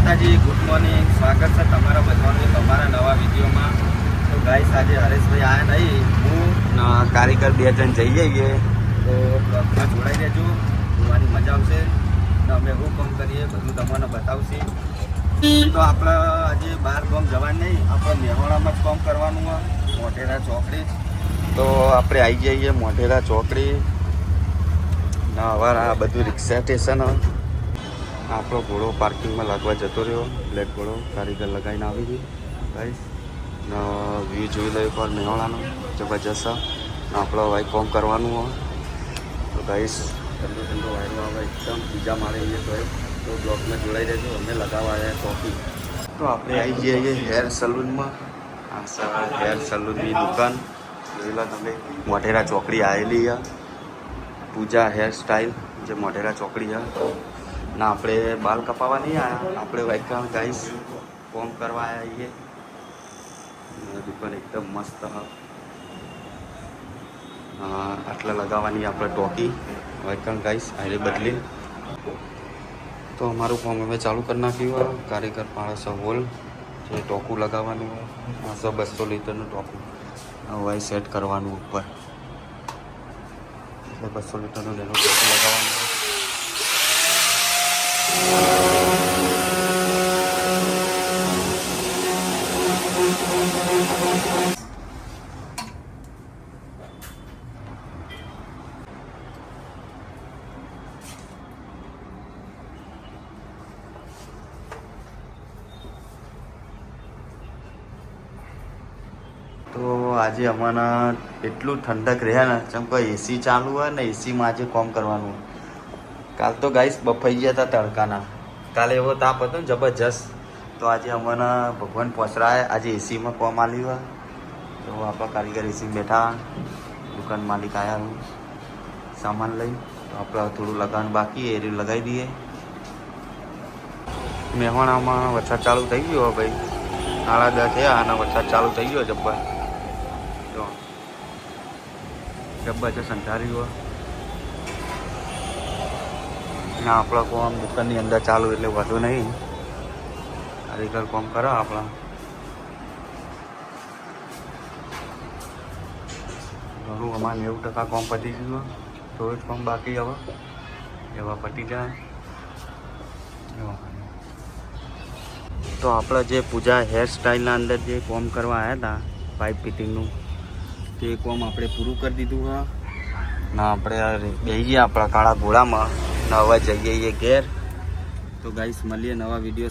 માતાજી, good morning. સ્વાગત છે તમારા બધાનું તમારા નવા વિડીયોમાં. તો ગાઈસ, આજે હરેશભાઈ આવ્યા નહીં, હું કારીગર 2 જણ જઈ જઈએ. તો બ્લોગમાં જોડાઈ રહેજો, જોવાની મજા આવશે. અને અમે શું કામ કરીએ બધું તમને બતાવશે. તો આપણે આજે બહાર ગામ જવાનું નહીં, આપણે મેહોણામાં જ કામ કરવાનું હોય, મોઢેરા ચોકડી. તો આપણે આવી જઈએ મોઢેરા ચોકડી. ના હવે આ બધું રિક્ષા સ્ટેશન. આપણો ઘોડો પાર્કિંગમાં લાગવા જતો રહ્યો. બ્લેક ઘોડો કારીગર લગાવીને આવી ગઈ. ગાઈસ વ્યૂ જોઈ લો એકવાર મેહોણાનો, જબરજસ્ત. આપણો ભાઈ કોમ કરવાનું હોય. તો ગાઈસ ઠંડો ઠંડો વાયરો આવે, એકદમ બીજા મારે તો બ્લોકમાં જોડાઈ રહેજો. અમે લગાવવા આવ્યા ચોકી. તો આપણે આવી જઈએ હેર સલૂનમાં. આ હેર સલૂનની દુકાન જોઈ લો તમે, મોઢેરા ચોકડી આવેલી છે. પૂજા હેર સ્ટાઇલ જે મોઢેરા ચોકડી છે. ના આપણે બાલ કપાવવા નહીં આવ્યા, આપણે વાયકા ગાઈસ કોમ કરવા આવ્યા છીએ. દુકાન એકદમ મસ્ત. આટલા લગાવવાની આપણે ટોકી વાયકા ગાઈસ આરે બદલી. તો અમારું ફોર્મ હવે ચાલુ કરી નાખ્યું હોય. કારીગર પાસે હોલ જે ટોકું લગાવવાનું હોય, 200 લીટરનું ટોકું હવે સેટ કરવાનું ઉપર. એટલે 200 લીટરનું લેનું ટોકું લગાવવાનું હોય. તો આજે અમારા એટલું ઠંડક રહ્યા ને, જેમ કે એસી ચાલુ હોય ને, એસીમાં આજે કોમ કરવાનું. કાલ તો ગાઈસ બફાઈ ગયા હતા તડકાના. કાલે એવો તાપ હતો ને જબરજસ્ત. તો આજે અમારા ભગવાન પોસરાય, આજે એસીમાં કોમ આલ્યું હોય. તો આપણા કારીગર એસીમાં બેઠા, દુકાન માલિક આવ્યા સામાન લઈ. તો આપણે થોડું લગાવવાનું બાકી એ લગાવી દઈએ. મહેમાણામાં વરસાદ ચાલુ થઈ ગયો ભાઈ, 10:30 થયા અને વરસાદ ચાલુ થઈ ગયો જબ્બર. જો જબરજસ્ત અંધારી હોય. ના આપણા કોમ દુકાનની અંદર ચાલુ એટલે વધુ નહીં. કારીગર કોમ કરો આપણા. ઘણું અમારે 90% કોમ પતી ગયું. થોડું જ કોમ બાકી હવે એવા પતી જાય. તો આપણે જે પૂજા હેર સ્ટાઇલના અંદર જે કોમ કરવા આવ્યા હતા પાઇપ ફિટિંગનું, તે કોમ આપણે પૂરું કરી દીધું હા. ના આપણે બેસી ગયા આપણા કાળા ઘોડામાં. ને હવે જઈએ ઘેર. તો ગાઈસ મળીએ નવા વિડીયો સાથે.